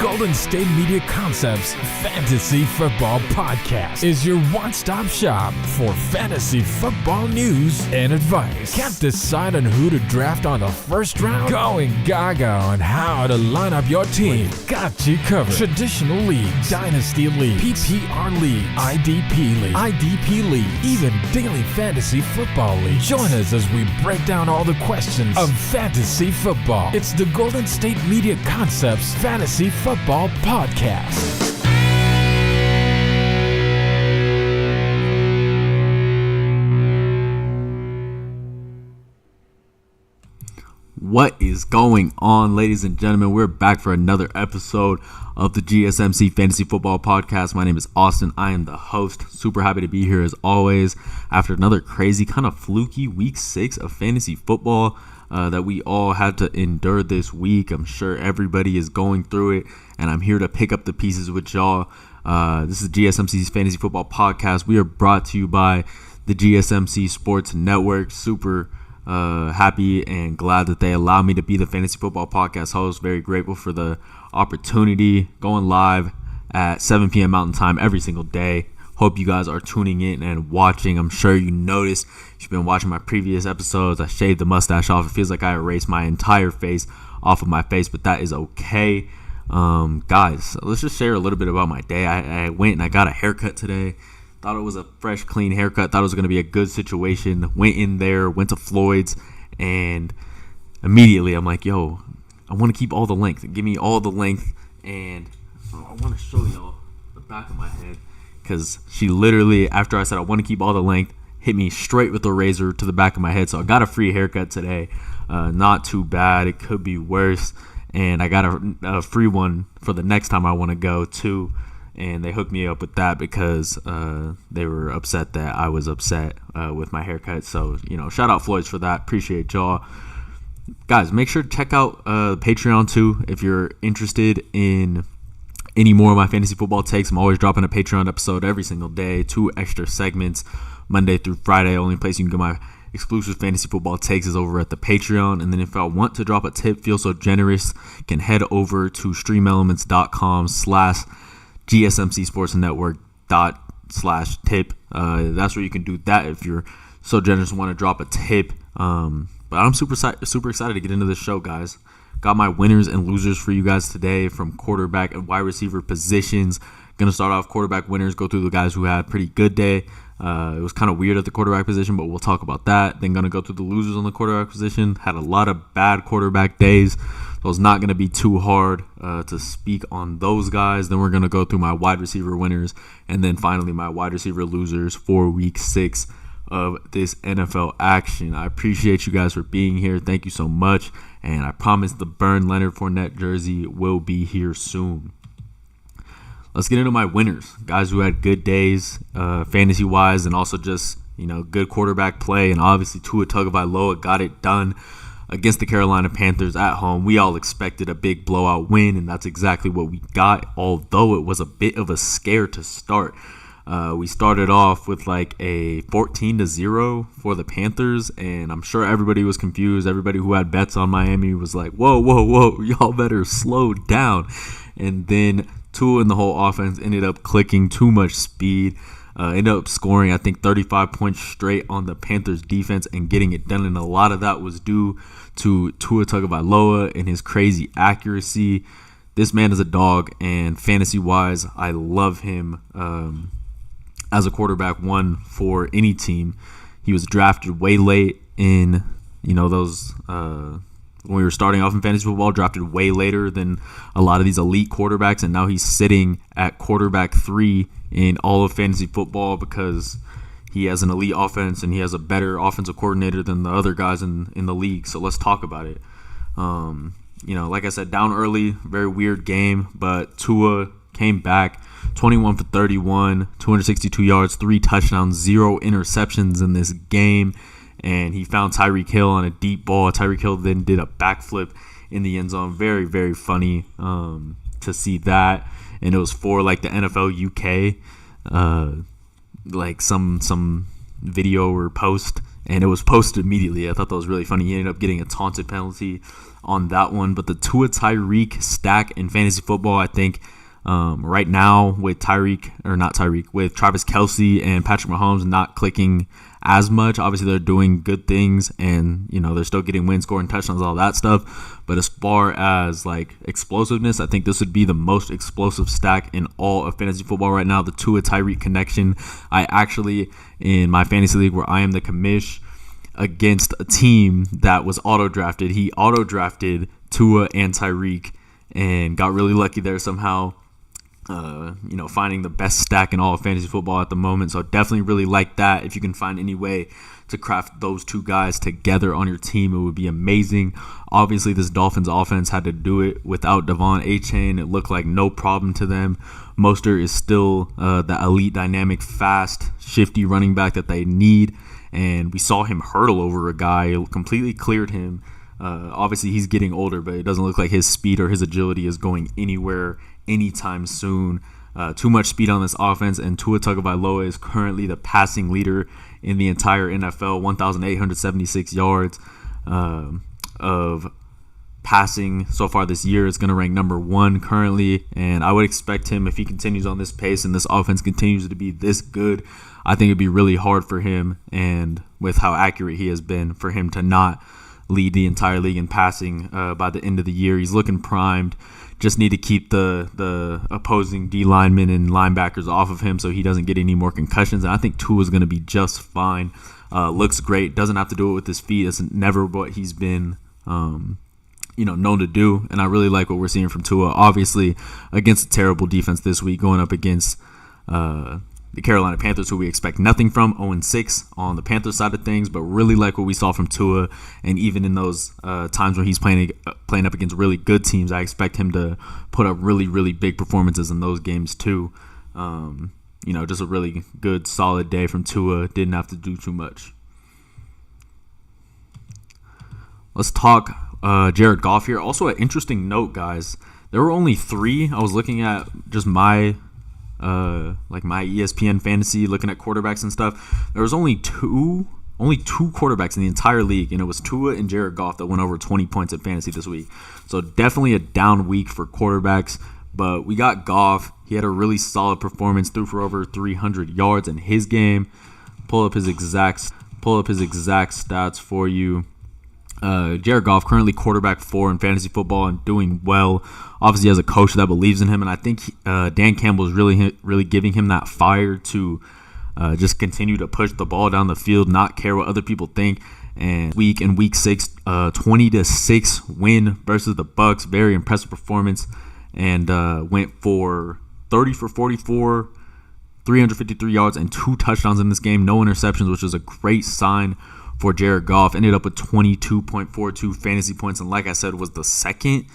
Golden State Media Concepts Fantasy Football Podcast is your one-stop shop for fantasy football news and advice. Can't decide on who to draft on the first round? Going gaga on how to line up your team. Got you covered. Traditional leagues, dynasty leagues, PPR leagues, IDP leagues, even daily fantasy football leagues. Join us as we break down all the questions of fantasy football. It's the Golden State Media Concepts Fantasy Football Podcast. What is going on, ladies and gentlemen? We're back for another episode of the GSMC Fantasy Football Podcast. My name is Austin. I am the host. Super happy to be here as always after another crazy, kind of fluky week 6 of fantasy football that we all had to endure this week. I'm sure everybody is going through it, and I'm here to pick up the pieces with y'all. This is GSMC's Fantasy Football Podcast. We are brought to you by the GSMC Sports Network. Super happy and glad that they allow me to be the Fantasy Football Podcast host. Very grateful for the opportunity. Going live at 7 p.m. Mountain Time every single day. Hope you guys are tuning in and watching. I'm sure you noticed, if you've been watching my previous episodes, I shaved the mustache off. It feels like I erased my entire face off of my face, but that is okay. Guys, let's just share a little bit about my day. I went and I got a haircut today. Thought it was a fresh, clean haircut. Thought it was going to be a good situation. Went in there, went to Floyd's, and immediately I'm like, yo, I want to keep all the length. Give me all the length. And I want to show y'all the back of my head, because she literally, after I said I want to keep all the length, hit me straight with the razor to the back of my head. So I got a free haircut today. Not too bad. It could be worse. And I got a free one for the next time I want to go too. And they hooked me up with that because they were upset that I was upset with my haircut. So, shout out Floyd's for that. Appreciate y'all. Guys, make sure to check out Patreon too if you're interested in any more of my fantasy football takes. I'm always dropping a Patreon episode every single day. 2 extra segments, Monday through Friday. Only place you can get my exclusive fantasy football takes is over at the Patreon. And then if I want to drop a tip, feel so generous, can head over to streamelements.com/GSMCsportsnetwork./tip. That's where you can do that if you're so generous and want to drop a tip. But I'm super excited to get into this show, guys. Got my winners and losers for you guys today from quarterback and wide receiver positions. Going to start off quarterback winners, go through the guys who had a pretty good day. It was kind of weird at the quarterback position, but we'll talk about that. Then going to go through the losers on the quarterback position. Had a lot of bad quarterback days, so it's not going to be too hard to speak on those guys. Then we're going to go through my wide receiver winners, and then finally my wide receiver losers for week 6 of this NFL action. I appreciate you guys for being here. Thank you so much, and I promise the Burn Leonard Fournette jersey will be here soon. Let's get into my winners, guys who had good days fantasy-wise, and also just good quarterback play. And obviously Tua Tagovailoa got it done against the Carolina Panthers at home. We all expected a big blowout win, and that's exactly what we got, although it was a bit of a scare to start. We started off with like a 14-0 for the Panthers, and I'm sure everybody was confused. Everybody who had bets on Miami was like, whoa, y'all better slow down. And then Tua and the whole offense ended up clicking too much speed. Ended up scoring, I think, 35 points straight on the Panthers defense and getting it done. And a lot of that was due to Tua Tagovailoa and his crazy accuracy. This man is a dog, and fantasy-wise, I love him as a quarterback one for any team. He was drafted way late in, those when we were starting off in fantasy football, drafted way later than a lot of these elite quarterbacks, and now he's sitting at quarterback 3 in all of fantasy football because he has an elite offense and he has a better offensive coordinator than the other guys in the league. So let's talk about it. Like I said, down early, very weird game, but Tua came back 21 for 31, 262 yards, 3 touchdowns, 0 interceptions in this game. And he found Tyreek Hill on a deep ball. Tyreek Hill then did a backflip in the end zone. Very, very funny to see that. And it was for like the NFL UK, like some video or post, and it was posted immediately. I thought that was really funny. He ended up getting a taunted penalty on that one. But the Tua Tyreek stack in fantasy football, I think right now with with Travis Kelce and Patrick Mahomes not clicking as much. Obviously, they're doing good things, and they're still getting wins, scoring touchdowns, all that stuff. But as far as like explosiveness, I think this would be the most explosive stack in all of fantasy football right now. The Tua Tyreek connection. I actually, in my fantasy league where I am the commish, against a team that was auto-drafted. He auto-drafted Tua and Tyreek and got really lucky there somehow, finding the best stack in all of fantasy football at the moment. So definitely really like that. If you can find any way to craft those two guys together on your team, it would be amazing. Obviously, this Dolphins offense had to do it without Devon Achane. It looked like no problem to them. Mostert is still the elite, dynamic, fast, shifty running back that they need. And we saw him hurdle over a guy. It completely cleared him. Obviously, he's getting older, but it doesn't look like his speed or his agility is going anywhere anytime soon. Too much speed on this offense, and Tua Tagovailoa is currently the passing leader in the entire NFL, 1,876 yards of passing so far this year. Is going to rank number 1 currently, and I would expect him, if he continues on this pace and this offense continues to be this good, I think it'd be really hard for him, and with how accurate he has been, for him to not lead the entire league in passing by the end of the year. He's looking primed. Just need to keep the opposing D linemen and linebackers off of him so he doesn't get any more concussions. And I think Tua is going to be just fine. Looks great. Doesn't have to do it with his feet. It's never what he's been known to do. And I really like what we're seeing from Tua. Obviously, against a terrible defense this week, going up against the Carolina Panthers, who we expect nothing from, 0-6 on the Panthers side of things, but really like what we saw from Tua. And even in those times when he's playing up against really good teams, I expect him to put up really, really big performances in those games too. Just a really good, solid day from Tua. Didn't have to do too much. Let's talk Jared Goff here. Also, an interesting note, guys. There were only 3. I was looking at just my my ESPN fantasy, looking at quarterbacks and stuff. There was only two quarterbacks in the entire league, and it was Tua and Jared Goff that went over 20 points in fantasy this week. So definitely a down week for quarterbacks, but we got Goff. He had a really solid performance, threw for over 300 yards in his game. Pull up his exact stats for you. Jared Goff currently quarterback 4 in fantasy football and doing well. Obviously, has a coach that believes in him, and I think Dan Campbell is really giving him that fire to just continue to push the ball down the field, not care what other people think. And in week 6, 20-6 win versus the Bucs. Very impressive performance, and went for 30 for 44, 353 yards, and 2 touchdowns in this game. No interceptions, which is a great sign for Jared Goff. Ended up with 22.42 fantasy points, and like I said, was the second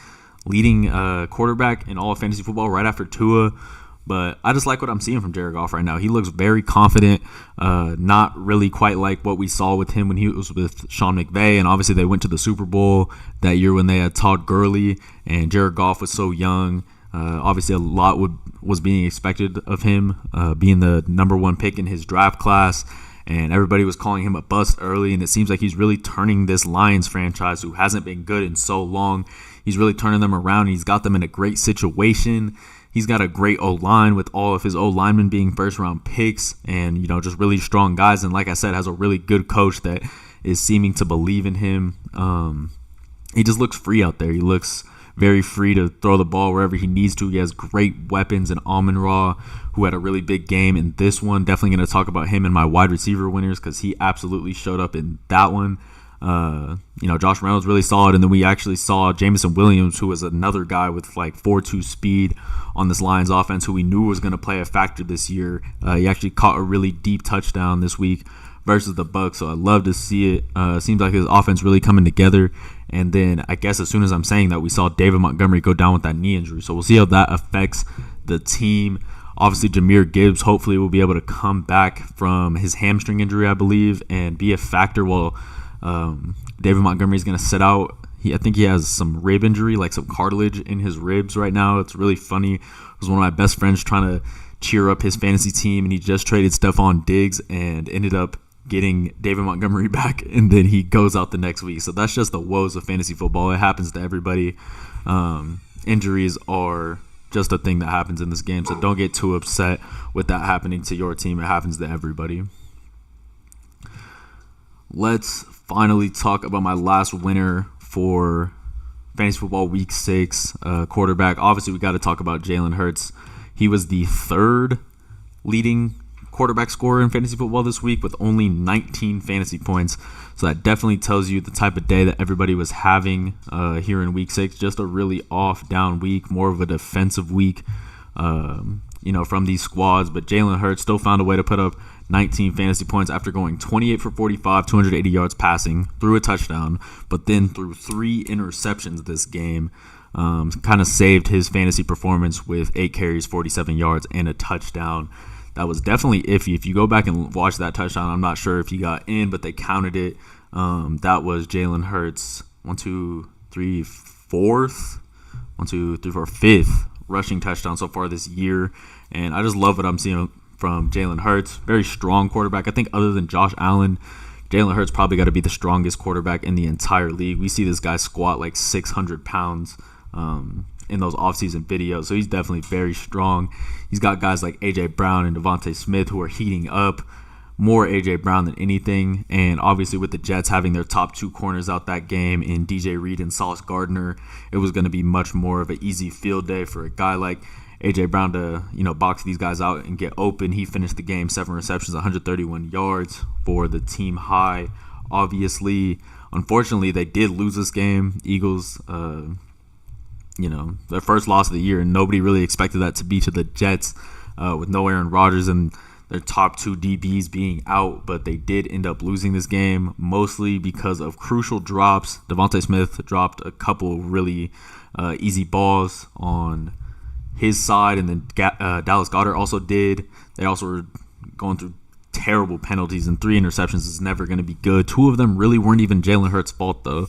leading quarterback in all of fantasy football right after Tua. But I just like what I'm seeing from Jared Goff right now. He looks very confident, not really quite like what we saw with him when he was with Sean McVay, and obviously they went to the Super Bowl that year when they had Todd Gurley, and Jared Goff was so young. Obviously a lot was being expected of him, being the number 1 pick in his draft class, and everybody was calling him a bust early, and it seems like he's really turning this Lions franchise, who hasn't been good in so long, he's really turning them around. He's got them in a great situation. He's got a great O-line with all of his O-linemen being first-round picks and, just really strong guys. And like I said, has a really good coach that is seeming to believe in him. He just looks free out there. He looks very free to throw the ball wherever he needs to. He has great weapons in Amon-Ra, who had a really big game in this one. Definitely going to talk about him in my wide receiver winners because he absolutely showed up in that one. Josh Reynolds really solid, and then we actually saw Jameson Williams, who was another guy with like 4.2 speed on this Lions offense, who we knew was going to play a factor this year. He actually caught a really deep touchdown this week versus the Bucs, so I love to see it. Seems like his offense really coming together. And then I guess as soon as I'm saying that, we saw David Montgomery go down with that knee injury, so we'll see how that affects the team. Obviously, Jahmyr Gibbs hopefully will be able to come back from his hamstring injury, I believe, and be a factor while David Montgomery is going to sit out. I think he has some rib injury, like some cartilage in his ribs right now. It's really funny. It was one of my best friends trying to cheer up his fantasy team, and he just traded Stephon Diggs and ended up getting David Montgomery back, and then he goes out the next week. So that's just the woes of fantasy football. It happens to everybody. Injuries are just a thing that happens in this game, so don't get too upset with that happening to your team. It happens to everybody. Let's finally talk about my last winner for fantasy football week 6 quarterback. Obviously, we got to talk about Jalen Hurts. He was the third leading quarterback scorer in fantasy football this week with only 19 fantasy points. So that definitely tells you the type of day that everybody was having here in week 6. Just a really off, down week, more of a defensive week, from these squads. But Jalen Hurts still found a way to put up 19 fantasy points after going 28 for 45, 280 yards passing, threw a touchdown, but then threw 3 interceptions this game. Kind of saved his fantasy performance with 8 carries, 47 yards, and a touchdown. That was definitely iffy. If you go back and watch that touchdown, I'm not sure if he got in, but they counted it. That was Jalen Hurts' 5th rushing touchdown so far this year. And I just love what I'm seeing from Jalen Hurts. Very strong quarterback. I think other than Josh Allen, Jalen Hurts probably got to be the strongest quarterback in the entire league. We see this guy squat like 600 pounds in those offseason videos. So he's definitely very strong. He's got guys like A.J. Brown and Devontae Smith who are heating up. More A.J. Brown than anything. And obviously with the Jets having their top 2 corners out that game in DJ Reed and Sauce Gardner, it was going to be much more of an easy field day for a guy like A.J. Brown to, box these guys out and get open. He finished the game 7 receptions, 131 yards for the team high. Obviously, unfortunately, they did lose this game. Eagles, their first loss of the year, and nobody really expected that to be to the Jets with no Aaron Rodgers and their top 2 DBs being out, but they did end up losing this game mostly because of crucial drops. Devontae Smith dropped a couple really easy balls on his side, and then Dallas Goedert also did. They also were going through terrible penalties, and 3 interceptions is never going to be good. 2 of them really weren't even Jalen Hurts' fault, though.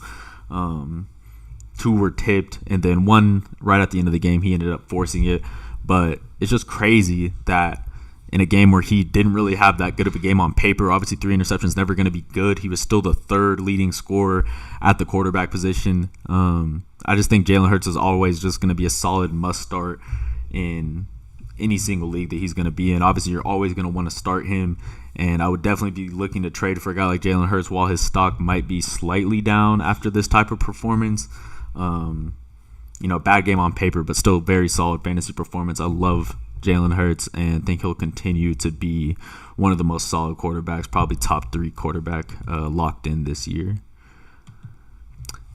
2 were tipped, and then 1 right at the end of the game, he ended up forcing it. But it's just crazy that in a game where he didn't really have that good of a game on paper, obviously 3 interceptions never going to be good. He was still the 3rd leading scorer at the quarterback position. I just think Jalen Hurts is always just going to be a solid must start in any single league that he's going to be in. Obviously, you're always going to want to start him, and I would definitely be looking to trade for a guy like Jalen Hurts while his stock might be slightly down after this type of performance. Bad game on paper, but still very solid fantasy performance. I love Jalen Hurts and think he'll continue to be one of the most solid quarterbacks, probably top 3 quarterback locked in this year.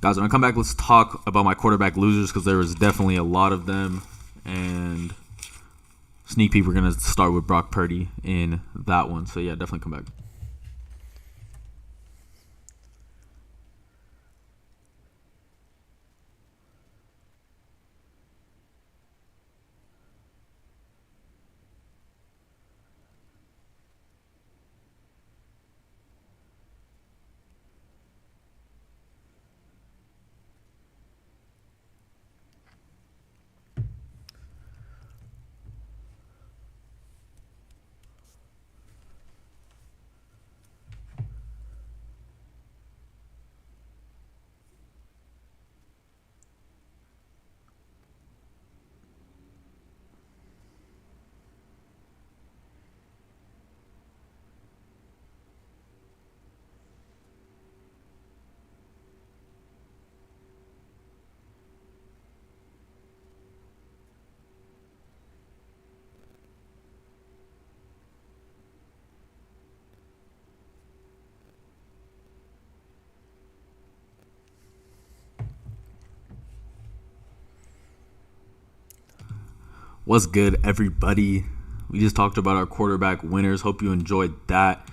Guys, when I come back, let's talk about my quarterback losers because there was definitely a lot of them. And sneak peek, we're going to start with Brock Purdy in that one. So, yeah, definitely come back. What's good, everybody? We just talked about our quarterback winners. Hope you enjoyed that.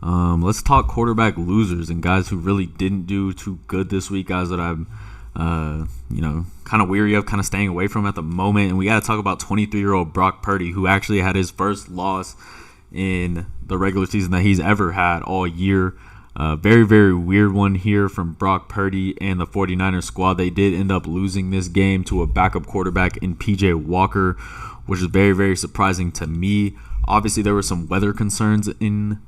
Let's talk quarterback losers and guys who really didn't do too good this week, guys that I'm kind of weary of, kind of staying away from at the moment. And we got to talk about 23-year-old Brock Purdy, who actually had his first loss in the regular season that he's ever had all year. Very, very weird one here from Brock Purdy and the 49ers squad. They did end up losing this game to a backup quarterback in P.J. Walker, which is very, very surprising to me. Obviously, there were some weather concerns in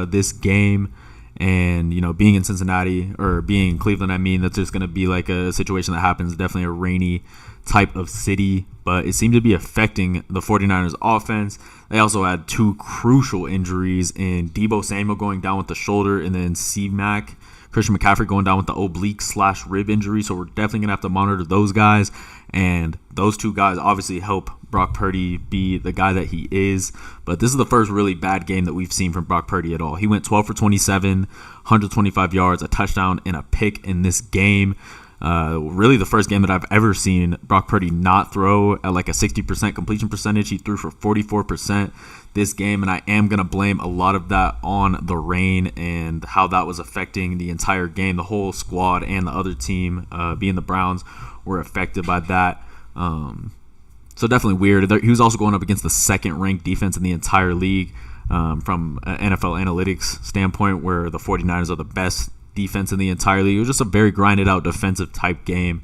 this game. And, being in Cincinnati or being in Cleveland, that's just going to be like a situation that happens. Definitely a rainy type of city, but it seemed to be affecting the 49ers offense. They also had two crucial injuries in Deebo Samuel going down with the shoulder, and then Christian McCaffrey going down with the oblique/rib injury. So we're definitely going to have to monitor those guys. And those two guys obviously help Brock Purdy be the guy that he is. But this is the first really bad game that we've seen from Brock Purdy at all. He went 12 for 27, 125 yards, a touchdown, and a pick in this game. Really the first game that I've ever seen Brock Purdy not throw at like a 60% completion percentage. He threw for 44% this game, and I am going to blame a lot of that on the rain and how that was affecting the entire game. The whole squad and the other team, being the Browns, were affected by that. So definitely weird. He was also going up against the second-ranked defense in the entire league from an NFL analytics standpoint, where the 49ers are the best defense in the entire league. It was just a very grinded out defensive type game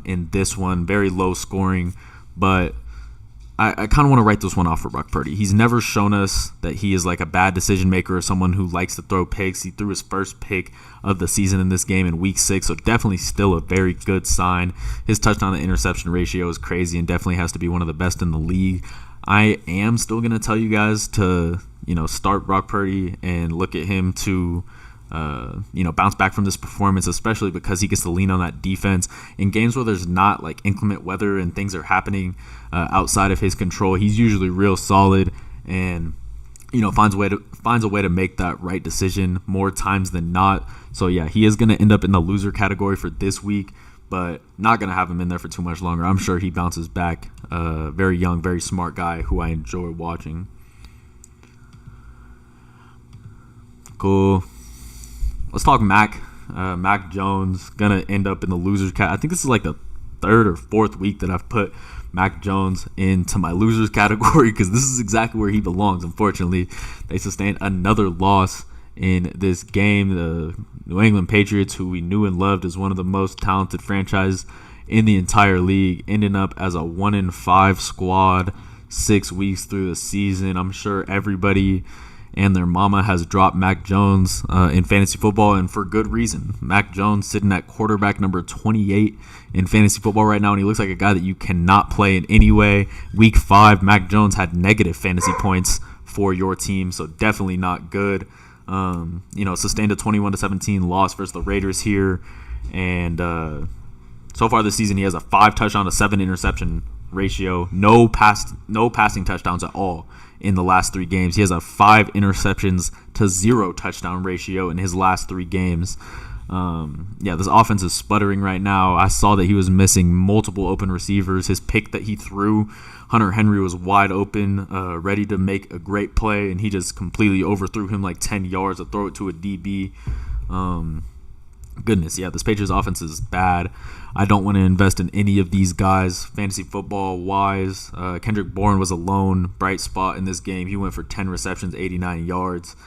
in this one. Very low scoring, but I kind of want to write this one off for Brock Purdy. He's never shown us that he is like a bad decision maker or someone who likes to throw picks. He threw his first pick of the season in this game in week 6, so definitely still a very good sign. His touchdown to interception ratio is crazy and definitely has to be one of the best in the league. I am still going to tell you guys to, start Brock Purdy and look at him to bounce back from this performance, especially because he gets to lean on that defense in games where there's not like inclement weather and things are happening outside of his control. He's usually real solid and finds a way to make that right decision more times than not. So yeah, he is going to end up in the loser category for this week, but not going to have him in there for too much longer. I'm sure he bounces back. Very young, very smart guy who I enjoy watching. Cool. Let's talk Mac. Mac Jones gonna end up in the losers cat. I think this is like the third or fourth week that I've put Mac Jones into my losers category because this is exactly where he belongs. Unfortunately, they sustained another loss in this game. The New England Patriots, who we knew and loved as one of the most talented franchises in the entire league, ending up as a 1-5 squad 6 weeks through the season. I'm sure everybody and their mama has dropped Mac Jones in fantasy football, and for good reason. Mac Jones sitting at quarterback number 28 in fantasy football right now, and he looks like a guy that you cannot play in any way. Week 5, Mac Jones had negative fantasy points for your team, so definitely not good. Sustained a 21-17 loss versus the Raiders here, and so far this season he has a 5 touchdown to 7 interception ratio, no passing touchdowns at all in the last 3 games. He has a 5 interceptions to 0 touchdown ratio in his last 3 games. This offense is sputtering right now. I saw that he was missing multiple open receivers. His pick that he threw, Hunter Henry was wide open, ready to make a great play, and he just completely overthrew him like 10 yards to throw it to a DB. This Patriots offense is bad. I don't want to invest in any of these guys fantasy football wise. Kendrick Bourne was a lone bright spot in this game. He went for 10 receptions, 89 yards.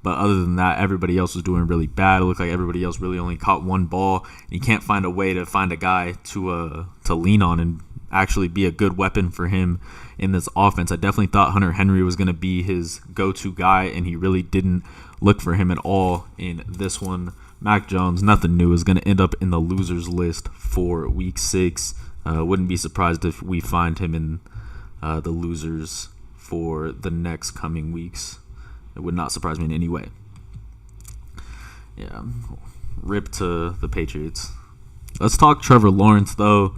But other than that, everybody else was doing really bad. It looked like everybody else really only caught one ball. And you can't find a way to find a guy to lean on and actually be a good weapon for him in this offense. I definitely thought Hunter Henry was going to be his go-to guy, and he really didn't look for him at all in this one. Mac Jones, nothing new, is going to end up in the losers list for week 6. Wouldn't be surprised if we find him in the losers for the next coming weeks. It would not surprise me in any way. Yeah, rip to the Patriots. Let's talk Trevor Lawrence, though.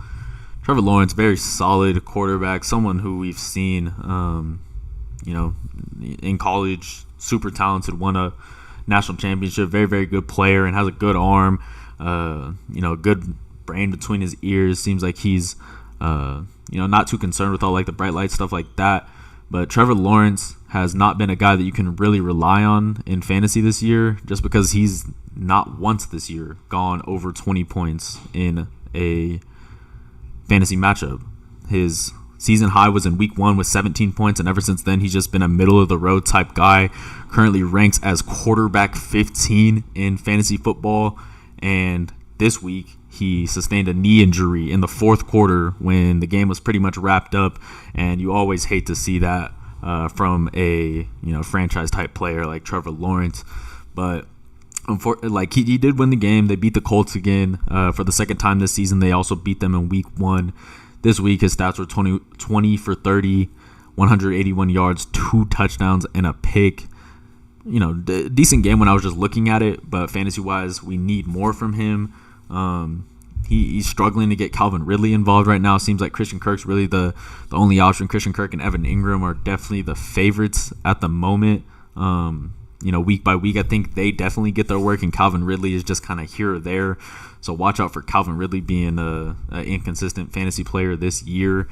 Trevor Lawrence, very solid quarterback, someone who we've seen, in college, super talented, won a national championship, very, very good player, and has a good arm, good brain between his ears. Seems like he's, not too concerned with all like the bright light stuff like that. But Trevor Lawrence has not been a guy that you can really rely on in fantasy this year, just because he's not once this year gone over 20 points in a fantasy matchup. His season high was in week 1 with 17 points, and ever since then he's just been a middle-of-the-road type guy. Currently ranks as quarterback 15 in fantasy football, and this week he sustained a knee injury in the fourth quarter when the game was pretty much wrapped up, and you always hate to see that from a franchise type player like Trevor Lawrence. But like he did win the game. They beat the Colts again for the second time this season. They also beat them in week 1. This week his stats were 20 for 30, 181 yards, 2 touchdowns, and a pick. Decent game when I was just looking at it, but fantasy-wise, we need more from him. He's struggling to get Calvin Ridley involved right now. Seems like Christian Kirk's really the only option. Christian Kirk and Evan Ingram are definitely the favorites at the moment. Week by week, I think they definitely get their work, and Calvin Ridley is just kind of here or there. So watch out for Calvin Ridley being an inconsistent fantasy player this year.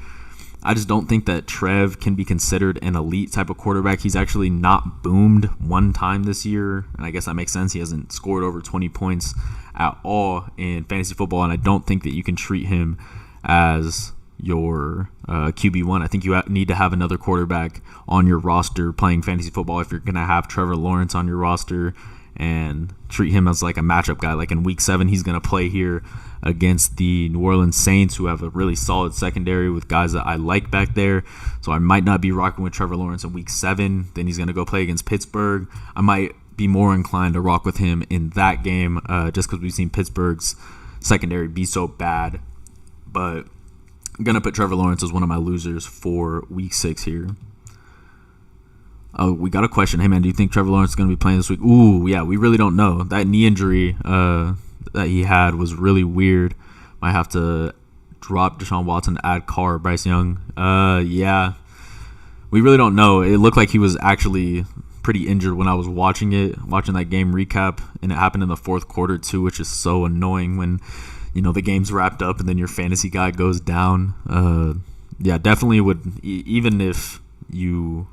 I just don't think that Trev can be considered an elite type of quarterback. He's actually not boomed one time this year, and I guess that makes sense. He hasn't scored over 20 points at all in fantasy football, and I don't think that you can treat him as your QB1. I think you need to have another quarterback on your roster playing fantasy football if you're going to have Trevor Lawrence on your roster, and treat him as like a matchup guy. Like in week 7, he's going to play here against the New Orleans Saints, who have a really solid secondary with guys that I like back there. So I might not be rocking with Trevor Lawrence in week 7. Then he's going to go play against Pittsburgh. I might be more inclined to rock with him in that game just because we've seen Pittsburgh's secondary be so bad. But I'm going to put Trevor Lawrence as one of my losers for week 6 here. We got a question. Hey, man, do you think Trevor Lawrence is going to be playing this week? Ooh, yeah, we really don't know. That knee injury that he had was really weird. Might have to drop Deshaun Watson to add Carr or Bryce Young. Yeah, we really don't know. It looked like he was actually pretty injured when I was watching that game recap, and it happened in the fourth quarter too, which is so annoying when the game's wrapped up and then your fantasy guy goes down. Yeah, definitely would, even if you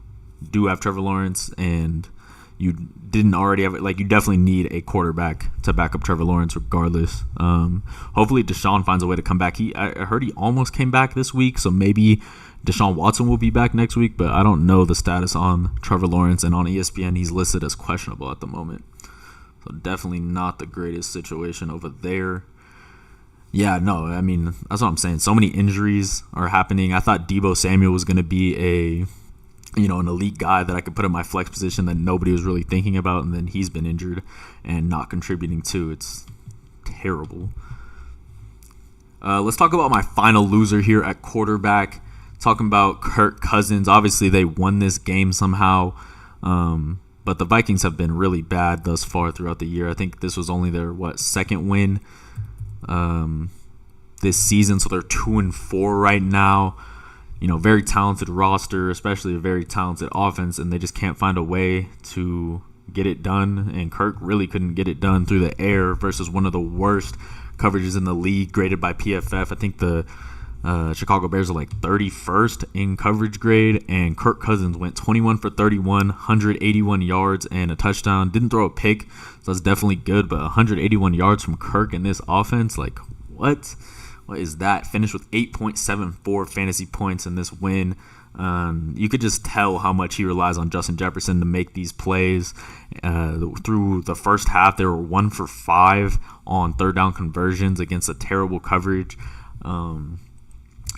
do have Trevor Lawrence and you didn't already have it, like, you definitely need a quarterback to back up Trevor Lawrence regardless. Hopefully Deshaun finds a way to come back. I heard he almost came back this week, so maybe Deshaun Watson will be back next week, but I don't know the status on Trevor Lawrence, and on ESPN he's listed as questionable at the moment. So definitely not the greatest situation over there. Yeah, no, I mean, that's what I'm saying. So many injuries are happening. I thought Deebo Samuel was going to be an elite guy that I could put in my flex position that nobody was really thinking about, and then he's been injured and not contributing too. It's terrible. Let's talk about my final loser here at quarterback. Talking about Kirk Cousins. Obviously, they won this game somehow, but the Vikings have been really bad thus far throughout the year. I think this was only their, second win this season, so they're 2-4 right now. Very talented roster, especially a very talented offense, and they just can't find a way to get it done. And Kirk really couldn't get it done through the air versus one of the worst coverages in the league, graded by PFF. I think the Chicago Bears are like 31st in coverage grade, and Kirk Cousins went 21 for 31, 181 yards and a touchdown. Didn't throw a pick, so that's definitely good, but 181 yards from Kirk in this offense, like, what? What is that? Finished with 8.74 fantasy points in this win. You could just tell how much he relies on Justin Jefferson to make these plays. Through the first half, they were 1 for 5 on third down conversions against a terrible coverage.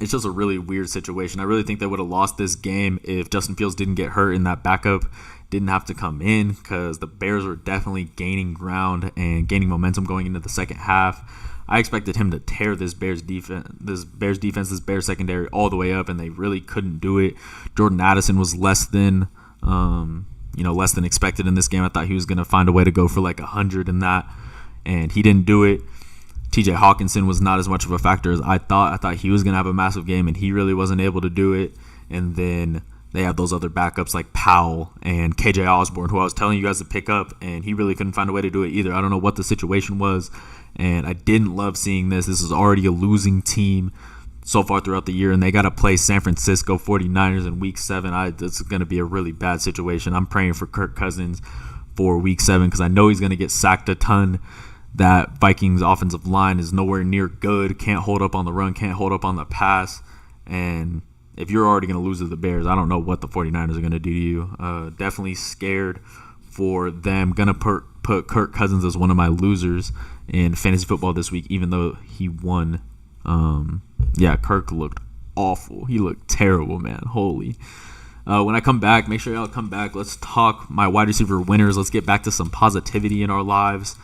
It's just a really weird situation. I really think they would have lost this game if Justin Fields didn't get hurt and that backup didn't have to come in, because the Bears were definitely gaining ground and gaining momentum going into the second half. I expected him to tear this Bears defense, this Bears secondary all the way up, and they really couldn't do it. Jordan Addison was less than expected in this game. I thought he was going to find a way to go for like 100 in that, and he didn't do it. TJ Hawkinson was not as much of a factor as I thought. I thought he was going to have a massive game, and he really wasn't able to do it. And then they have those other backups like Powell and KJ Osborne, who I was telling you guys to pick up, and he really couldn't find a way to do it either. I don't know what the situation was, and I didn't love seeing this. This is already a losing team so far throughout the year, and they got to play San Francisco 49ers in Week 7. It's going to be a really bad situation. I'm praying for Kirk Cousins for Week 7 because I know he's going to get sacked a ton. That Vikings offensive line is nowhere near good, can't hold up on the run, can't hold up on the pass, and if you're already going to lose to the Bears, I don't know what the 49ers are going to do to you. Definitely scared for them. Going to put Kirk Cousins as one of my losers in fantasy football this week, even though he won. Kirk looked awful. He looked terrible, man. Holy. When I come back, make sure y'all come back. Let's talk my wide receiver winners. Let's get back to some positivity in our lives.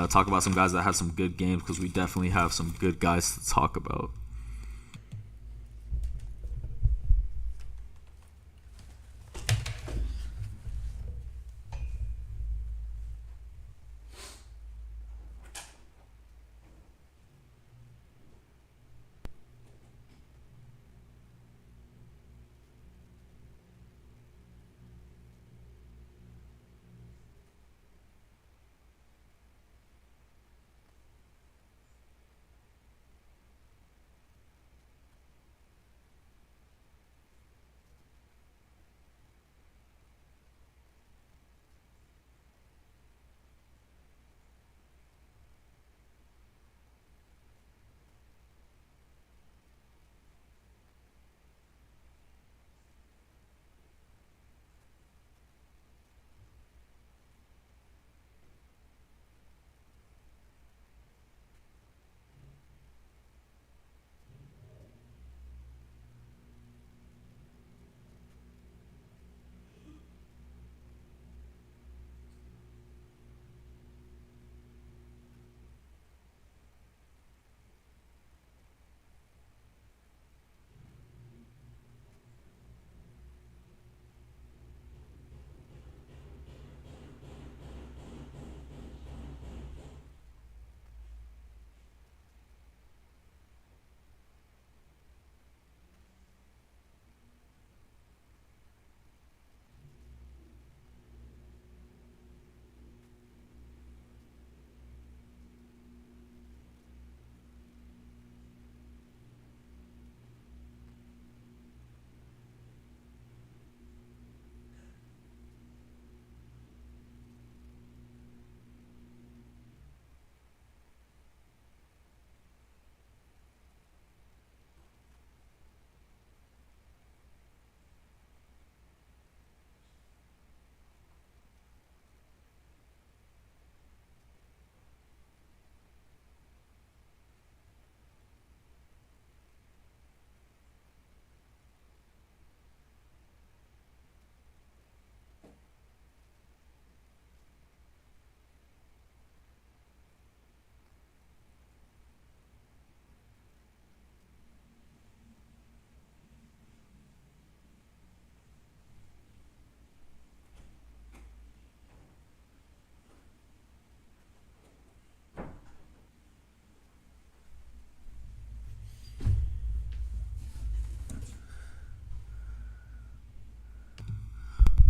Talk about some guys that had some good games, because we definitely have some good guys to talk about.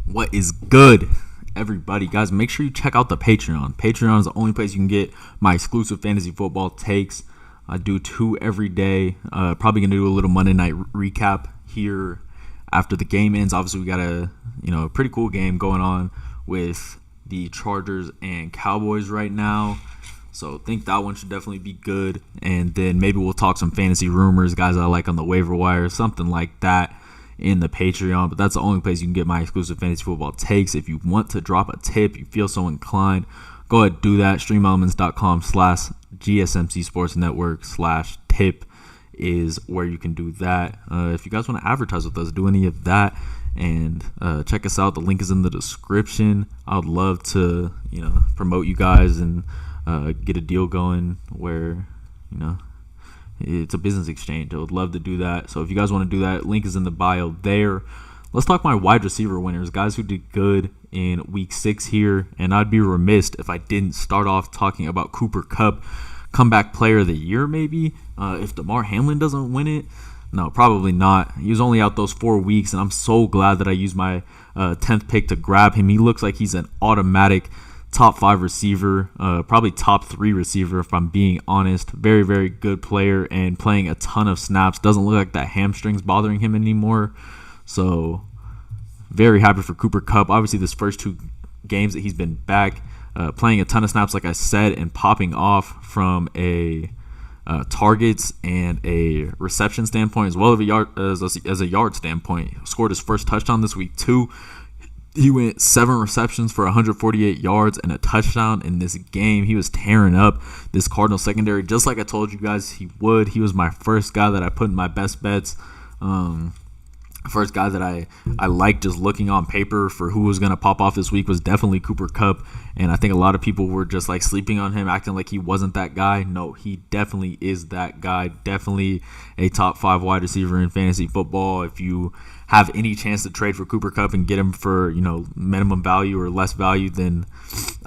What is good, everybody? Guys, make sure you check out the Patreon. Patreon is the only place you can get my exclusive fantasy football takes. I do 2 every day. Probably going to do a little Monday night recap here after the game ends. Obviously, we got a pretty cool game going on with the Chargers and Cowboys right now. So I think that one should definitely be good. And then maybe we'll talk some fantasy rumors, guys I like on the waiver wire, something like that in the Patreon. But that's the only place you can get my exclusive fantasy football takes. If you want to drop a tip, you feel so inclined, go ahead and do that. streamelements.com/gsmcsportsnetwork/tip is where you can do that. If you guys want to advertise with us, do any of that, and check us out. The link is in the description. I would love to promote you guys and get a deal going where it's a business exchange. I would love to do that. So if you guys want to do that, link is in the bio there. Let's talk my wide receiver winners, guys who did good in week 6 here. And I'd be remiss if I didn't start off talking about Cooper Kupp, comeback player of the year maybe. If DeMar Hamlin doesn't win it, no, probably not. He was only out those 4 weeks, and I'm so glad that I used my 10th pick to grab him. He looks like he's an automatic top 5 receiver, probably top 3 receiver if I'm being honest. Very, very good player and playing a ton of snaps. Doesn't look like that hamstring's bothering him anymore. So very happy for Cooper Kupp. Obviously, this first 2 games that he's been back, playing a ton of snaps, like I said, and popping off from a targets and a reception standpoint, as well as a yard standpoint. Scored his first touchdown this week too. He went 7 receptions for 148 yards and a touchdown in this game. He was tearing up this Cardinals secondary, just like I told you guys he would. He was my first guy that I put in my best bets. First guy that I liked just looking on paper for who was going to pop off this week was definitely Cooper Kupp. And I think a lot of people were just like sleeping on him, acting like he wasn't that guy. No, he definitely is that guy. Definitely a top 5 wide receiver in fantasy football. If you have any chance to trade for Cooper Kupp and get him for, minimum value or less value than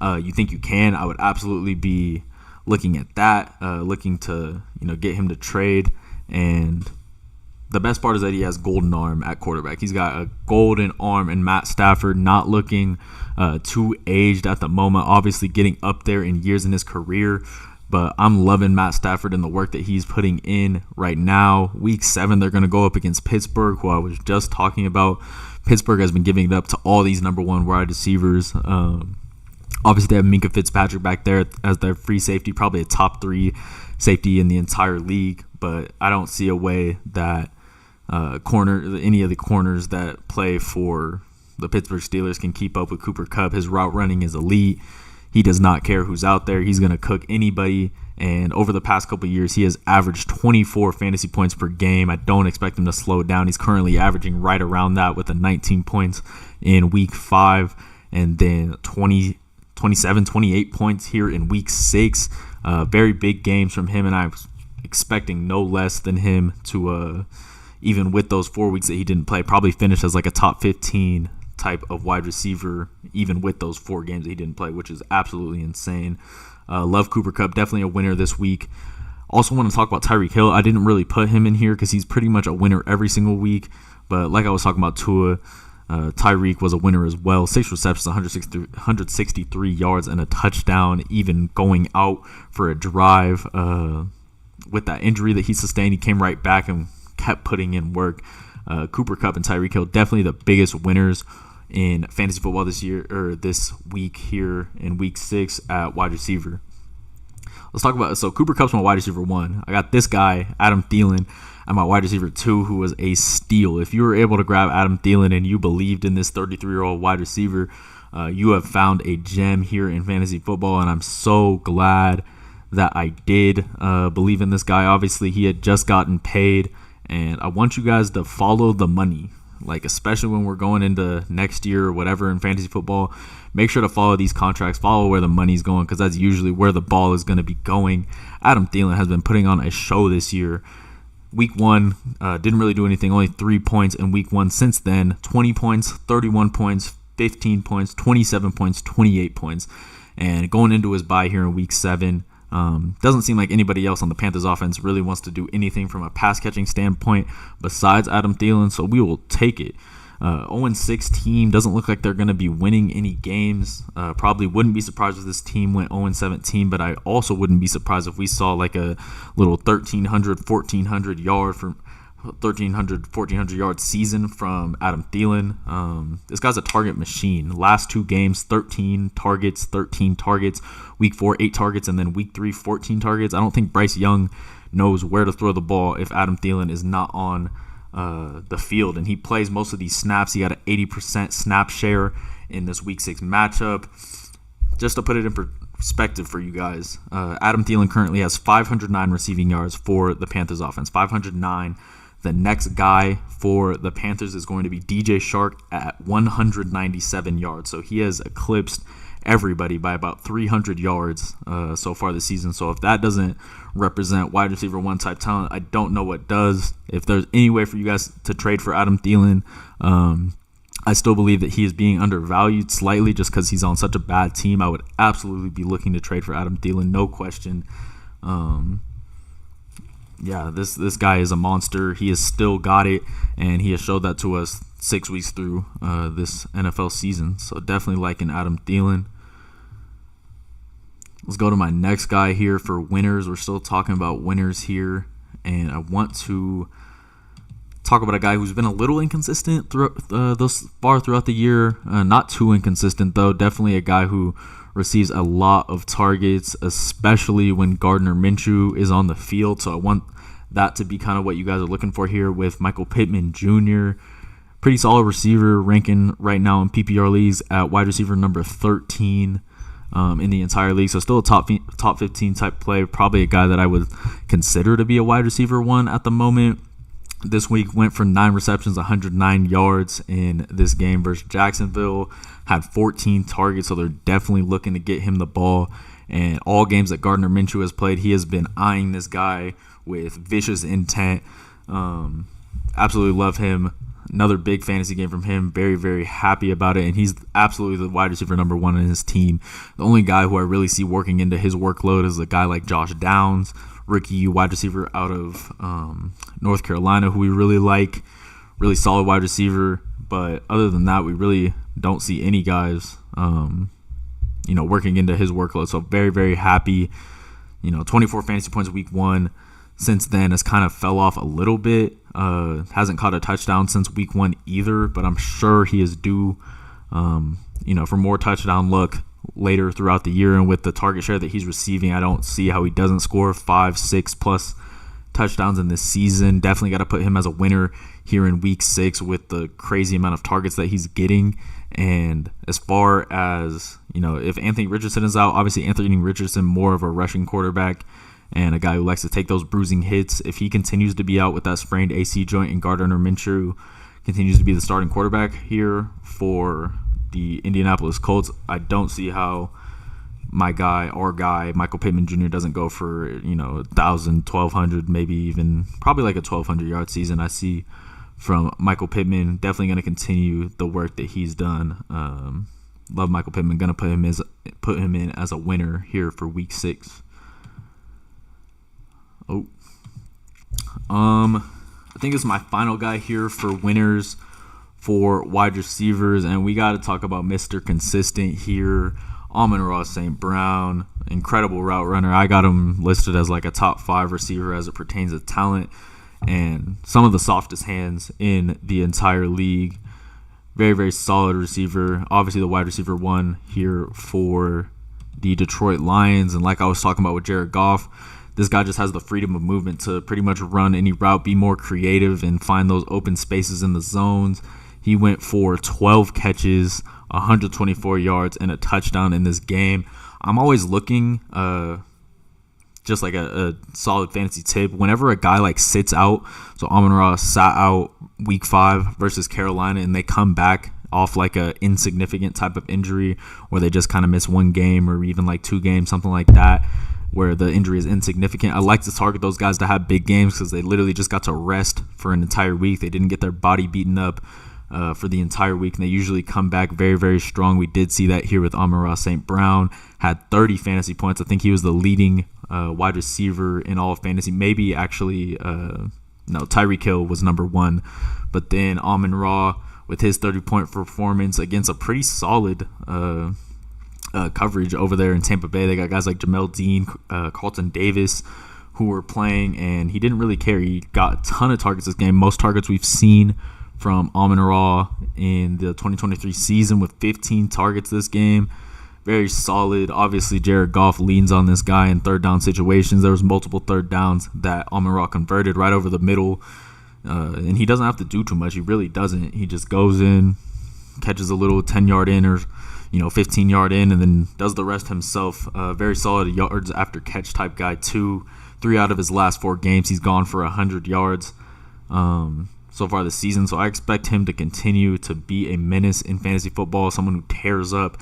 you think you can, I would absolutely be looking at that, looking to, get him to trade. And the best part is that he has golden arm at quarterback. He's got a golden arm, and Matt Stafford not looking too aged at the moment, obviously getting up there in years in his career. But I'm loving Matt Stafford and the work that he's putting in right now. Week 7, they're going to go up against Pittsburgh, who I was just talking about. Pittsburgh has been giving it up to all these number 1 wide receivers. Obviously, they have Minkah Fitzpatrick back there as their free safety, probably a top 3 safety in the entire league. But I don't see a way that any of the corners that play for the Pittsburgh Steelers can keep up with Cooper Kupp. His route running is elite. He does not care who's out there. He's going to cook anybody. And over the past couple of years, he has averaged 24 fantasy points per game. I don't expect him to slow down. He's currently averaging right around that with 19 points in week 5, and then 27, 28 points here in week 6. Very big games from him, and I'm expecting no less than him to even with those 4 weeks that he didn't play, probably finish as like a top 15 type of wide receiver, even with those 4 games that he didn't play, which is absolutely insane. Love Cooper Kupp, definitely a winner this week. Also want to talk about Tyreek Hill. I didn't really put him in here because he's pretty much a winner every single week. But like I was talking about Tua, Tyreek was a winner as well. 6 receptions, 163 yards, and a touchdown, even going out for a drive. With that injury that he sustained, he came right back and kept putting in work. Cooper Kupp and Tyreek Hill definitely the biggest winners in fantasy football this week here in week 6 at wide receiver. Let's talk about so Cooper Kupp's my wide receiver 1. I got this guy, Adam Thielen, at my wide receiver 2, who was a steal. If you were able to grab Adam Thielen and you believed in this 33-year-old wide receiver, you have found a gem here in fantasy football, and I'm so glad that I did believe in this guy. Obviously, he had just gotten paid. And I want you guys to follow the money, like especially when we're going into next year or whatever in fantasy football. Make sure to follow these contracts, follow where the money's going, because that's usually where the ball is going to be going. Adam Thielen has been putting on a show this year. Week 1, didn't really do anything, only 3 points in week 1. Since then, 20 points, 31 points, 15 points, 27 points, 28 points. And going into his bye here in week 7, doesn't seem like anybody else on the Panthers offense really wants to do anything from a pass catching standpoint besides Adam Thielen, so we will take it. 0-6 team, doesn't look like they're going to be winning any games. Probably wouldn't be surprised if this team went 0-17, but I also wouldn't be surprised if we saw like a little 1,300 yard season from Adam Thielen. This guy's a target machine. Last 2 games, 13 targets. Week 4, 8 targets, and then week 3, 14 targets. I don't think Bryce Young knows where to throw the ball if Adam Thielen is not on the field, and he plays most of these snaps. He got an 80% snap share in this week 6 matchup. Just to put it in perspective for you guys, Adam Thielen currently has 509 receiving yards for the Panthers offense. 509. The next guy for the Panthers is going to be DJ Chark at 197 yards. So he has eclipsed everybody by about 300 yards so far this season. So if that doesn't represent wide receiver 1 type talent, I don't know what does. If there's any way for you guys to trade for Adam Thielen, I still believe that he is being undervalued slightly just because he's on such a bad team. I would absolutely be looking to trade for Adam Thielen, no question. Yeah, this guy is a monster. He has still got it, and he has showed that to us 6 weeks through this NFL season. So definitely liking Adam Thielen. Let's go to my next guy here for winners. We're still talking about winners here, and I want to talk about a guy who's been a little inconsistent thus far throughout the year. Not too inconsistent, though. Definitely a guy who receives a lot of targets, especially when Gardner Minshew is on the field. So I want that to be kind of what you guys are looking for here with Michael Pittman Jr. Pretty solid receiver, ranking right now in PPR leagues at wide receiver number 13 in the entire league. So still a top 15 type play. Probably a guy that I would consider to be a wide receiver 1 at the moment. this week went for 9 receptions, 109 yards in this game versus Jacksonville. Had 14 targets, so they're definitely looking to get him the ball. And all games that Gardner Minshew has played, he has been eyeing this guy with vicious intent. Absolutely love him. Another big fantasy game from him. Very, very happy about it. And he's absolutely the wide receiver number 1 in his team. The only guy who I really see working into his workload is a guy like Josh Downs, rookie wide receiver out of North Carolina, who we really like. Really solid wide receiver. But other than that, we really don't see any guys, working into his workload. So very, very happy. 24 fantasy points week 1. Since then, has kind of fell off a little bit. Hasn't caught a touchdown since week 1 either, but I'm sure he is due, for more touchdown luck later throughout the year. And with the target share that he's receiving, I don't see how he doesn't score 5, 6 plus touchdowns in this season. Definitely got to put him as a winner here in week 6 with the crazy amount of targets that he's getting. And as far as, if Anthony Richardson is out, obviously Anthony Richardson, more of a rushing quarterback and a guy who likes to take those bruising hits. If he continues to be out with that sprained AC joint and Gardner Minshew continues to be the starting quarterback here for the Indianapolis Colts, I don't see how our guy, Michael Pittman Jr. doesn't go for, 1,000, 1,200, maybe even probably like a 1,200-yard season. I see from Michael Pittman. Definitely going to continue the work that he's done. Love Michael Pittman. Going to put him in as a winner here for week 6. I think it's my final guy here for winners for wide receivers, and we got to talk about Mr. Consistent here, Amon-Ra St. Brown. Incredible route runner. I got him listed as like a top 5 receiver as it pertains to talent and some of the softest hands in the entire league. Very, very solid receiver. Obviously the wide receiver 1 here for the Detroit Lions, and like I was talking about with Jared Goff, this guy just has the freedom of movement to pretty much run any route, be more creative, and find those open spaces in the zones. He went for 12 catches, 124 yards, and a touchdown in this game. I'm always looking, just like a solid fantasy tip, whenever a guy like sits out, so Amon-Ra sat out week 5 versus Carolina, and they come back off like a insignificant type of injury where they just kind of miss 1 game or even like 2 games, something like that, where the injury is insignificant. I like to target those guys to have big games because they literally just got to rest for an entire week. They didn't get their body beaten up for the entire week, and they usually come back very, very strong. We did see that here with Amon-Ra St. Brown. Had 30 fantasy points. I think he was the leading wide receiver in all of fantasy. Maybe actually, Tyreek Hill was number 1. But then Amon-Ra with his 30-point performance against a pretty solid coverage over there in Tampa Bay. They got guys like Jamel Dean, Carlton Davis, who were playing, and he didn't really care. He got a ton of targets this game. Most targets we've seen from Amon-Ra in the 2023 season, with 15 targets this game. Very solid. Obviously, Jared Goff leans on this guy in third down situations. There was multiple third downs that Amon-Ra converted right over the middle, and he doesn't have to do too much. He really doesn't. He just goes in, catches a little 10-yard in or 15-yard in, and then does the rest himself. Very solid yards after catch type guy too. 3 out of his last 4 games, he's gone for 100 yards so far this season. So I expect him to continue to be a menace in fantasy football, someone who tears up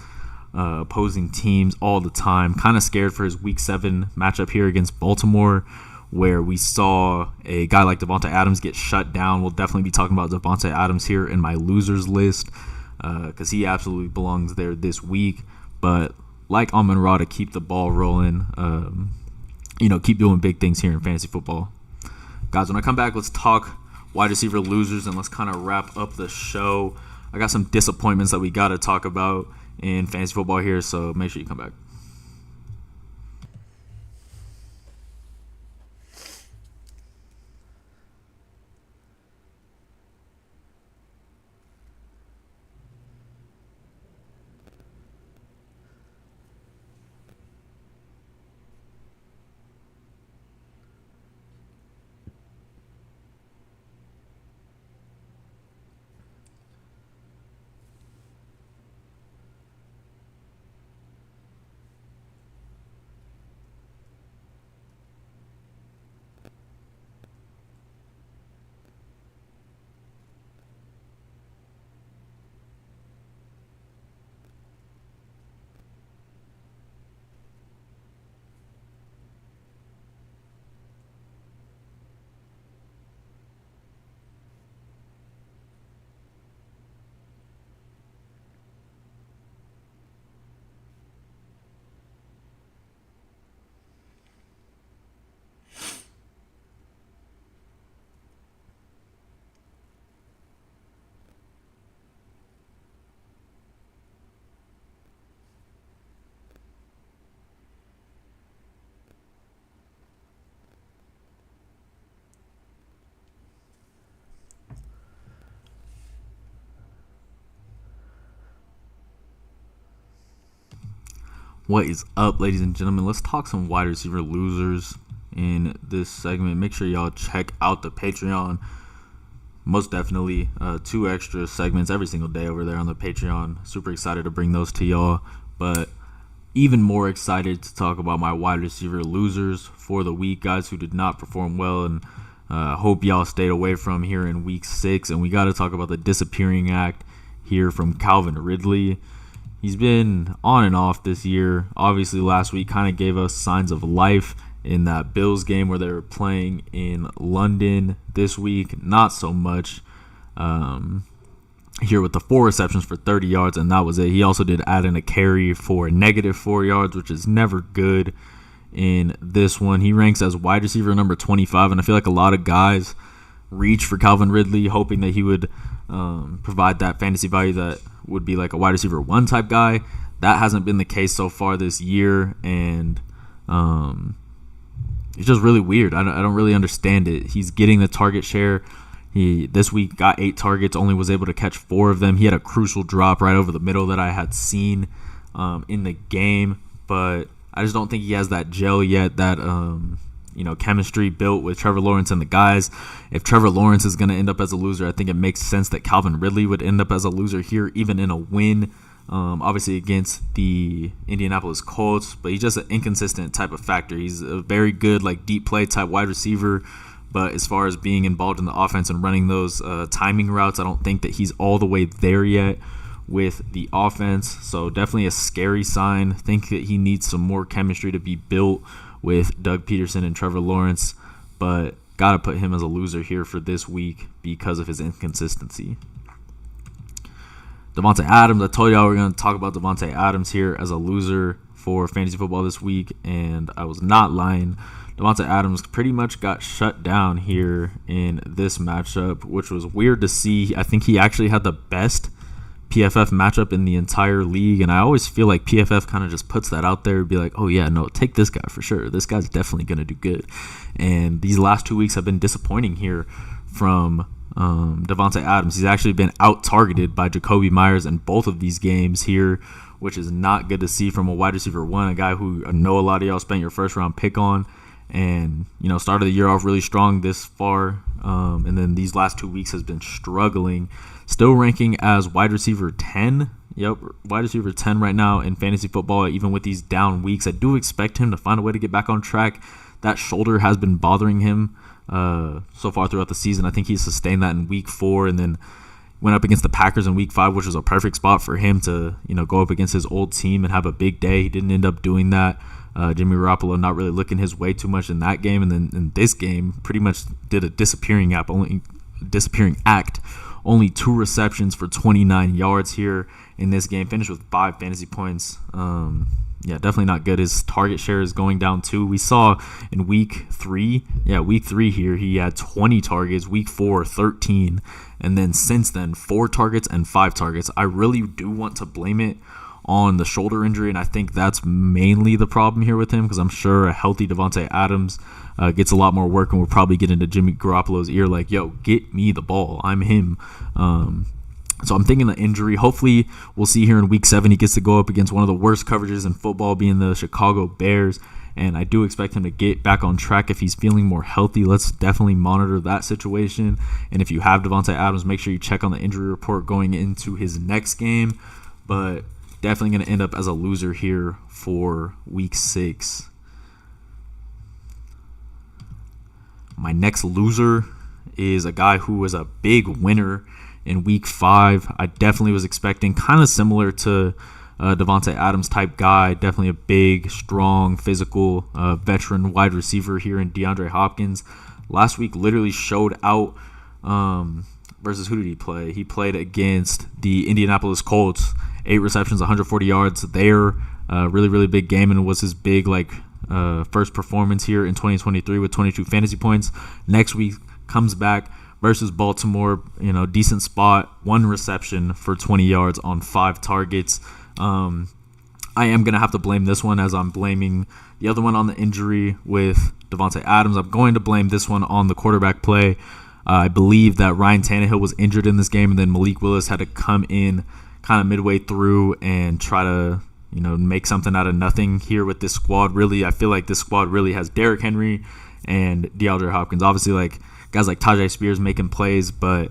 opposing teams all the time. Kind of scared for his week 7 matchup here against Baltimore, where we saw a guy like Devontae Adams get shut down. We'll definitely be talking about Devontae Adams here in my losers list, because he absolutely belongs there this week. But like Amon-Ra, to keep the ball rolling, keep doing big things here in fantasy football. Guys, when I come back, let's talk wide receiver losers, and let's kind of wrap up the show. I got some disappointments that we got to talk about in fantasy football here, so make sure you come back. What is up, ladies and gentlemen? Let's talk some wide receiver losers in this segment. Make sure y'all check out the Patreon. Most definitely 2 extra segments every single day over there on the Patreon. Super excited to bring those to y'all. But even more excited to talk about my wide receiver losers for the week, guys who did not perform well and hope y'all stayed away from here in week 6. And we got to talk about the disappearing act here from Calvin Ridley. He's been on and off this year. Obviously, last week kind of gave us signs of life in that Bills game where they were playing in London. This week, not so much. Here with the 4 receptions for 30 yards, and that was it. He also did add in a carry for -4 yards, which is never good in this one. He ranks as wide receiver number 25, and I feel like a lot of guys reach for Calvin Ridley, hoping that he would provide that fantasy value that would be like a wide receiver 1 type guy. That hasn't been the case so far this year, and it's just really weird. I don't really understand it. He's getting the target share. He this week got 8 targets, only was able to catch 4 of them. He had a crucial drop right over the middle that I had seen in the game, but I just don't think he has that gel yet, that chemistry built with Trevor Lawrence and the guys. If Trevor Lawrence is going to end up as a loser, I think it makes sense that Calvin Ridley would end up as a loser here, even in a win, obviously against the Indianapolis Colts. But he's just an inconsistent type of factor. He's a very good, deep play type wide receiver, but as far as being involved in the offense and running those timing routes, I don't think that he's all the way there yet with the offense. So definitely a scary sign. Think that he needs some more chemistry to be built with Doug Peterson and Trevor Lawrence, but got to put him as a loser here for this week because of his inconsistency. Devontae Adams, I told y'all we're going to talk about Devontae Adams here as a loser for fantasy football this week, and I was not lying. Devontae Adams pretty much got shut down here in this matchup, which was weird to see. I think he actually had the best PFF matchup in the entire league, and I always feel like PFF kind of just puts that out there and be like, oh yeah, no, take this guy for sure. This guy's definitely going to do good. And these last 2 weeks have been disappointing here from Devontae Adams. He's actually been out-targeted by Jacoby Myers in both of these games here, which is not good to see from a wide receiver 1, a guy who I know a lot of y'all spent your first-round pick on, and started the year off really strong this far, and then these last 2 weeks has been struggling. Still ranking as wide receiver 10. Yep, wide receiver 10 right now in fantasy football, even with these down weeks. I do expect him to find a way to get back on track. That shoulder has been bothering him so far throughout the season. I think he sustained that in week 4 and then went up against the Packers in week 5, which was a perfect spot for him to go up against his old team and have a big day. He didn't end up doing that. Jimmy Garoppolo not really looking his way too much in that game, and then in this game pretty much did a disappearing act. Only 2 receptions for 29 yards here in this game. Finished with 5 fantasy points. Definitely not good. His target share is going down too. We saw in week 3 here, he had 20 targets. Week 4, 13. And then since then, 4 targets and 5 targets. I really do want to blame it on the shoulder injury, and I think that's mainly the problem here with him, because I'm sure a healthy Devontae Adams gets a lot more work and will probably get into Jimmy Garoppolo's ear like, yo, get me the ball. I'm him. So I'm thinking the injury. Hopefully we'll see here in week 7 he gets to go up against one of the worst coverages in football, being the Chicago Bears, and I do expect him to get back on track if he's feeling more healthy. Let's definitely monitor that situation, and if you have Devontae Adams, make sure you check on the injury report going into his next game, but definitely going to end up as a loser here for week 6. My next loser is a guy who was a big winner in week 5. I definitely was expecting kind of similar to Devontae Adams type guy. Definitely a big, strong, physical veteran wide receiver here in DeAndre Hopkins. Last week literally showed out versus who did he play? He played against the Indianapolis Colts. 8 receptions, 140 yards there. Really, really big game, and it was his big first performance here in 2023 with 22 fantasy points. Next week comes back versus Baltimore, decent spot, 1 reception for 20 yards on 5 targets. I am going to have to blame this one, as I'm blaming the other one on the injury with Devontae Adams. I'm going to blame this one on the quarterback play. I believe that Ryan Tannehill was injured in this game, and then Malik Willis had to come in kind of midway through and try to make something out of nothing here with this squad. Really, I feel like this squad really has Derrick Henry and DeAndre Hopkins. Obviously, like guys like Tajay Spears making plays, but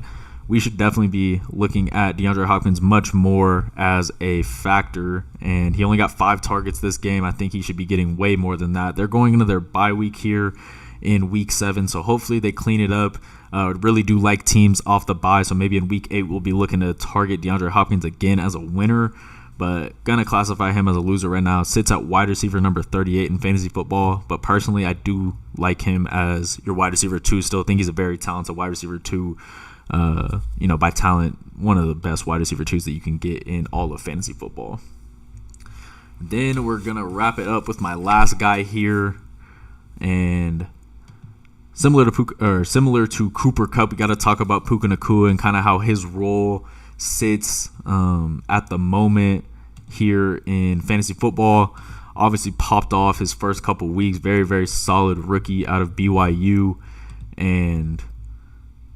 we should definitely be looking at DeAndre Hopkins much more as a factor. And he only got 5 targets this game. I think he should be getting way more than that. They're going into their bye week here in week 7, so hopefully they clean it up. Really do like teams off the bye, so maybe in week 8 we'll be looking to target DeAndre Hopkins again as a winner. But gonna classify him as a loser right now. Sits at wide receiver number 38 in fantasy football. But personally, I do like him as your wide receiver 2. Still think he's a very talented wide receiver 2. By talent, one of the best wide receiver 2s that you can get in all of fantasy football. Then we're gonna wrap it up with my last guy here, and similar to Cooper Kupp, we got to talk about Puka Nacua and kind of how his role sits at the moment here in fantasy football. Obviously popped off his first couple weeks. Very, very solid rookie out of BYU. And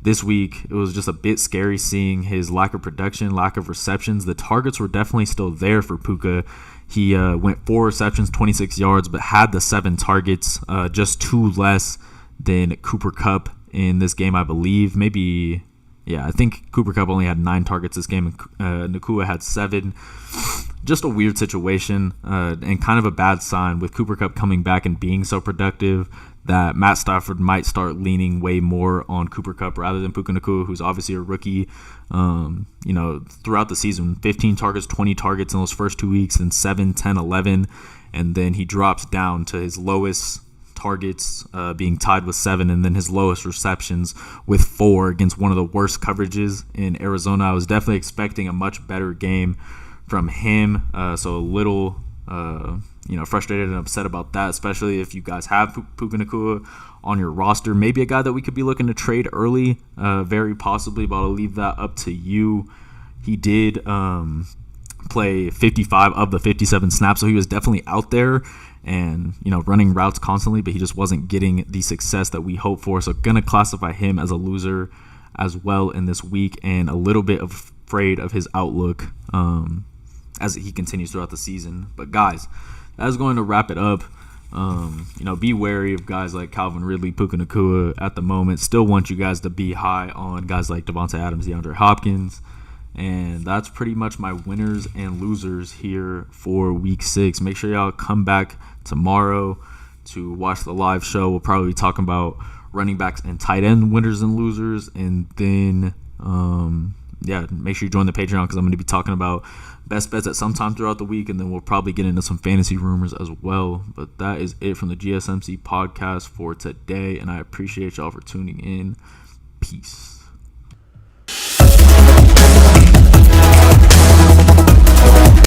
this week, it was just a bit scary seeing his lack of production, lack of receptions. The targets were definitely still there for Puka. He went 4 receptions, 26 yards, but had the 7 targets, just 2 less than Cooper Kupp in this game, I believe. I think Cooper Kupp only had 9 targets this game, and Nacua had 7. Just a weird situation and kind of a bad sign with Cooper Kupp coming back and being so productive that Matt Stafford might start leaning way more on Cooper Kupp rather than Puka Nacua, who's obviously a rookie. Throughout the season, 15 targets, 20 targets in those first 2 weeks, and 7, 10, 11. And then he drops down to his lowest targets being tied with 7, and then his lowest receptions with 4 against one of the worst coverages in Arizona. I was definitely expecting a much better game from him, so a little frustrated and upset about that, especially if you guys have Puka Nacua on your roster. Maybe a guy that we could be looking to trade early, very possibly, but I'll leave that up to you. He did play 55 of the 57 snaps, so he was definitely out there and running routes constantly, but he just wasn't getting the success that we hope for. So gonna classify him as a loser as well in this week, and a little bit afraid of his outlook as he continues throughout the season. But guys, that's going to wrap it up. Be wary of guys like Calvin Ridley, Puka Nacua at the moment. Still want you guys to be high on guys like Devontae Adams, DeAndre Hopkins. And that's pretty much my winners and losers here for week 6. Make sure y'all come back tomorrow to watch the live show. We'll probably be talking about running backs and tight end winners and losers. And then, make sure you join the Patreon because I'm going to be talking about best bets at some time throughout the week. And then we'll probably get into some fantasy rumors as well. But that is it from the GSMC podcast for today. And I appreciate y'all for tuning in. Peace.